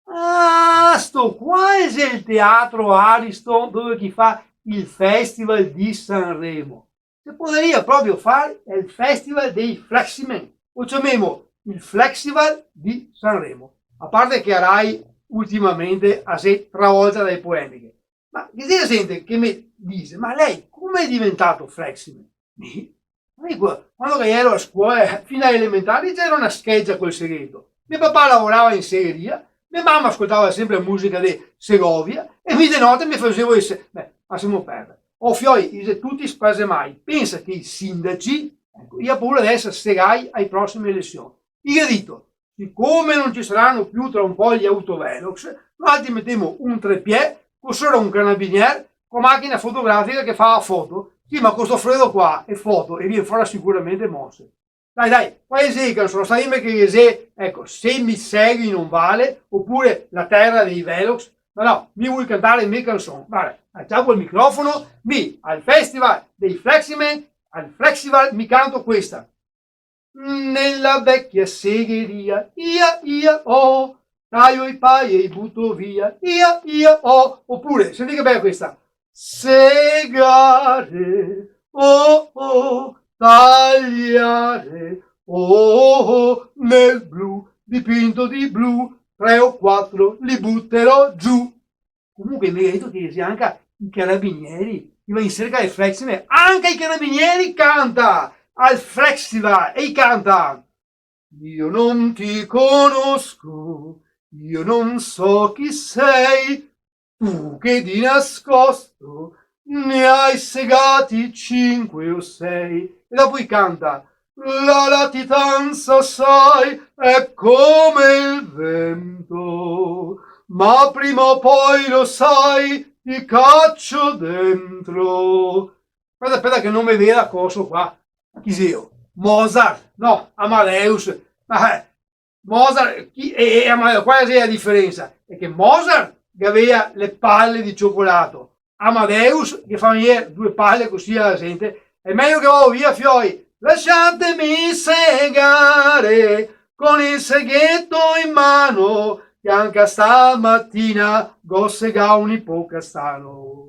Ah, sto qua è il teatro Ariston dove chi fa il Festival di Sanremo. Se potrebbe proprio fare il Festival dei Fleximen, o chiamiamo il Festival di Sanremo. A parte che a Rai ultimamente ha si travolta dalle polemiche. Ma che gente che mi dice, ma lei come è diventato Fleximen? Quando ero a scuola, fino alle elementari, c'era una scheggia col segreto. Mio papà lavorava in segheria, mia mamma ascoltava sempre musica di Segovia e mi di notte mi facevo beh, lasciamo perdere. Oh fioi, tutti spese mai. Pensa che i sindaci, ecco, io ho paura di essere segai alle prossime elezioni. Io dico, siccome non ci saranno più tra un po' gli autovelox, noi ti mettiamo un trepied, con solo un carabiniere, con macchina fotografica che fa la foto. Sì, ma questo freddo qua è foto e viene fuori sicuramente mosse. Dai, quali sei sono stati che se, ecco, se mi segui non vale, oppure la terra dei Velox, no, mi vuoi cantare le mie canzoni, vale, alziamo il microfono, al festival dei Fleximen, al festival mi canto questa. Nella vecchia segheria, oh, taglio i pai e i butto via, oh, oppure, senti che bella questa, segare, oh, tagliare, oh, nel blu, dipinto di blu, 3 o 4 li butterò giù. Comunque mi hai detto che sia anche i carabinieri, ti va in cerca del Fleximen, anche i carabinieri canta al Festival e canta. Io non ti conosco, io non so chi sei, tu che di nascosto ne hai segati 5 o 6. E dopo canta, la latitanza sai è come il vento, ma prima o poi lo sai, ti caccio dentro. Aspetta che non mi veda coso qua. Chi sei io? Mozart, no, Amadeus. Mozart e Amadeus, qual è la differenza? È che Mozart che aveva le palle di cioccolato, Amadeus che fa venire 2 palle così alla gente. È meglio che vado via fioi. Lasciatemi segare con il seghetto in mano che anche stamattina go segà un ipocastano.